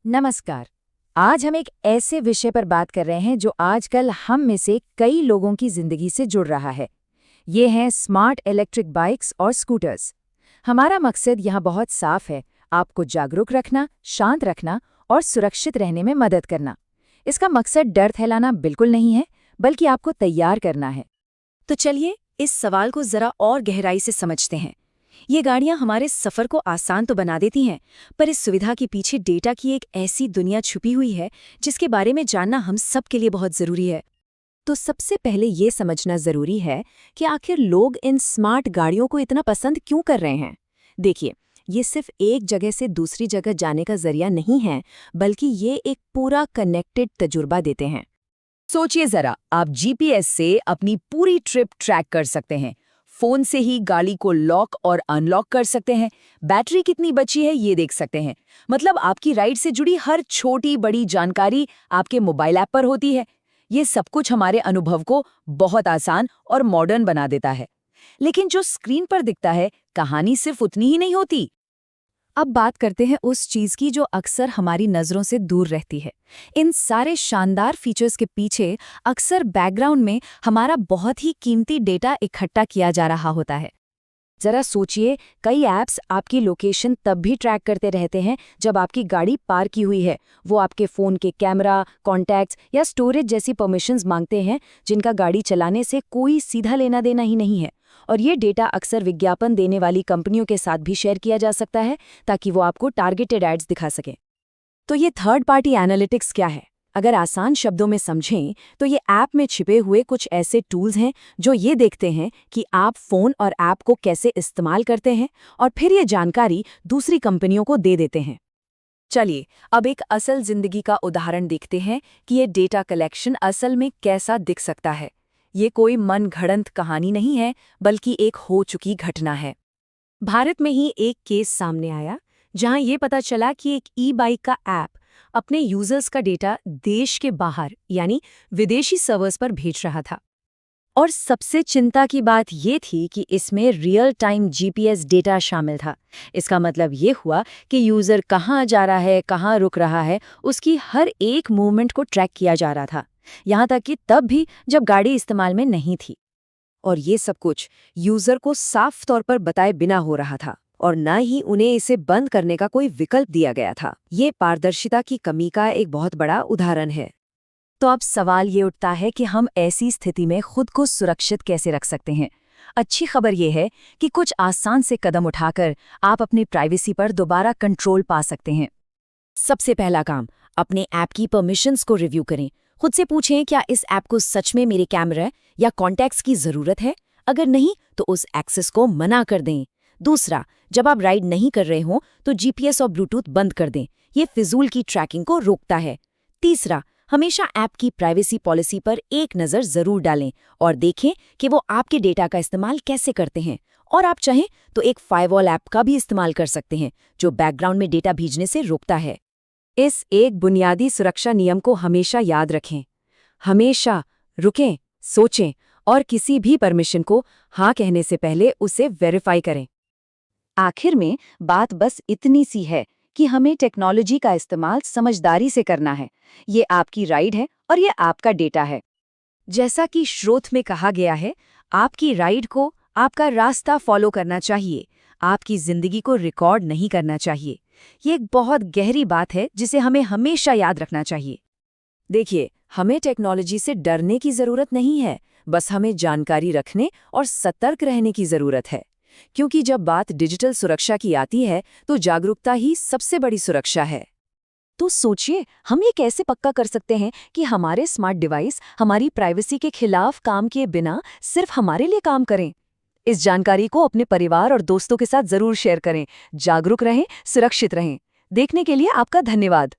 नमस्कार। आज हम एक ऐसे विषय पर बात कर रहे हैं जो आजकल हम में से कई लोगों की जिंदगी से जुड़ रहा है। ये हैं स्मार्ट इलेक्ट्रिक बाइक्स और स्कूटर्स। हमारा मकसद यहाँ बहुत साफ है, आपको जागरूक रखना, शांत रखना और सुरक्षित रहने में मदद करना। इसका मकसद डर फैलाना बिल्कुल नहीं है, बल्कि आपको तैयार करना है। तो चलिए इस सवाल को जरा और गहराई से समझते हैं। ये गाड़ियां हमारे सफर को आसान तो बना देती हैं, पर इस सुविधा के पीछे डेटा की एक ऐसी दुनिया छुपी हुई है जिसके बारे में जानना हम सब के लिए बहुत जरूरी है। तो सबसे पहले ये समझना जरूरी है कि आखिर लोग इन स्मार्ट गाड़ियों को इतना पसंद क्यों कर रहे हैं। देखिए, ये सिर्फ एक जगह से दूसरी जगह जाने का जरिया नहीं है, बल्कि ये एक पूरा कनेक्टेड तजुर्बा देते हैं। सोचिए जरा, आप जीपीएस से अपनी पूरी ट्रिप ट्रैक कर सकते हैं, फोन से ही गाड़ी को लॉक और अनलॉक कर सकते हैं, बैटरी कितनी बची है ये देख सकते हैं। मतलब आपकी राइड से जुड़ी हर छोटी बड़ी जानकारी आपके मोबाइल ऐप पर होती है। ये सब कुछ हमारे अनुभव को बहुत आसान और मॉडर्न बना देता है। लेकिन जो स्क्रीन पर दिखता है, कहानी सिर्फ उतनी ही नहीं होती। अब बात करते हैं उस चीज की जो अक्सर हमारी नजरों से दूर रहती है। इन सारे शानदार फीचर्स के पीछे अक्सर बैकग्राउंड में हमारा बहुत ही कीमती डेटा इकट्ठा किया जा रहा होता है। जरा सोचिए, कई ऐप्स आपकी लोकेशन तब भी ट्रैक करते रहते हैं जब आपकी गाड़ी पार्क की हुई है। वो आपके फ़ोन के कैमरा, कॉन्टैक्ट्स या स्टोरेज जैसी परमिशंस मांगते हैं, जिनका गाड़ी चलाने से कोई सीधा लेना देना ही नहीं है। और ये डेटा अक्सर विज्ञापन देने वाली कंपनियों के साथ भी शेयर किया जा सकता है, ताकि वो आपको टारगेटेड एड्स दिखा सकें। तो ये थर्ड पार्टी एनालिटिक्स क्या है? अगर आसान शब्दों में समझें तो ये ऐप में छिपे हुए कुछ ऐसे टूल्स हैं जो ये देखते हैं कि आप फ़ोन और ऐप को कैसे इस्तेमाल करते हैं, और फिर ये जानकारी दूसरी कंपनियों को दे देते हैं। चलिए अब एक असल जिंदगी का उदाहरण देखते हैं कि ये डेटा कलेक्शन असल में कैसा दिख सकता है। ये कोई मनगढ़ंत कहानी नहीं है, बल्कि एक हो चुकी घटना है। भारत में ही एक केस सामने आया जहां ये पता चला कि एक ई बाइक का ऐप अपने यूजर्स का डेटा देश के बाहर यानी विदेशी सर्वर्स पर भेज रहा था। और सबसे चिंता की बात ये थी कि इसमें रियल टाइम जीपीएस डेटा शामिल था। इसका मतलब ये हुआ कि यूजर कहाँ जा रहा है, कहाँ रुक रहा है, उसकी हर एक मूवमेंट को ट्रैक किया जा रहा था, यहाँ तक कि तब भी जब गाड़ी इस्तेमाल में नहीं थी। और ये सब कुछ यूजर को साफ तौर पर बताए बिना हो रहा था, और न ही उन्हें इसे बंद करने का कोई विकल्प दिया गया था। ये पारदर्शिता की कमी का एक बहुत बड़ा उदाहरण है। तो अब सवाल ये उठता है कि हम ऐसी स्थिति में खुद को सुरक्षित कैसे रख सकते हैं। अच्छी खबर ये है कि कुछ आसान से कदम उठाकर आप अपनी प्राइवेसी पर दोबारा कंट्रोल पा सकते हैं। सबसे पहला काम, अपने ऐप की परमिशंस को रिव्यू करें। खुद से पूछें, क्या इस ऐप को सच में मेरे कैमरा या कॉन्टैक्ट्स की ज़रूरत है? अगर नहीं, तो उस एक्सेस को मना कर दें। दूसरा, जब आप राइड नहीं कर रहे हों तो जीपीएस और ब्लूटूथ बंद कर दें। ये फिजूल की ट्रैकिंग को रोकता है। तीसरा, हमेशा ऐप की प्राइवेसी पॉलिसी पर एक नज़र ज़रूर डालें और देखें कि वो आपके डेटा का इस्तेमाल कैसे करते हैं। और आप चाहें तो एक फायरवॉल ऐप का भी इस्तेमाल कर सकते हैं, जो बैकग्राउंड में डेटा भेजने से रोकता है। इस एक बुनियादी सुरक्षा नियम को हमेशा याद रखें। हमेशा रुकें, सोचें और किसी भी परमिशन को हाँ कहने से पहले उसे वेरीफाई करें। आखिर में बात बस इतनी सी है कि हमें टेक्नोलॉजी का इस्तेमाल समझदारी से करना है। ये आपकी राइड है और ये आपका डेटा है। जैसा कि स्रोत में कहा गया है, आपकी राइड को आपका रास्ता फॉलो करना चाहिए, आपकी जिंदगी को रिकॉर्ड नहीं करना चाहिए। ये एक बहुत गहरी बात है जिसे हमें हमेशा याद रखना चाहिए। देखिए, हमें टेक्नोलॉजी से डरने की जरूरत नहीं है, बस हमें जानकारी रखने और सतर्क रहने की जरूरत है। क्योंकि जब बात डिजिटल सुरक्षा की आती है तो जागरूकता ही सबसे बड़ी सुरक्षा है। तो सोचिए, हम ये कैसे पक्का कर सकते हैं कि हमारे स्मार्ट डिवाइस हमारी प्राइवेसी के खिलाफ काम किए बिना सिर्फ हमारे लिए काम करें। इस जानकारी को अपने परिवार और दोस्तों के साथ जरूर शेयर करें। जागरूक रहें, सुरक्षित रहें। देखने के लिए आपका धन्यवाद।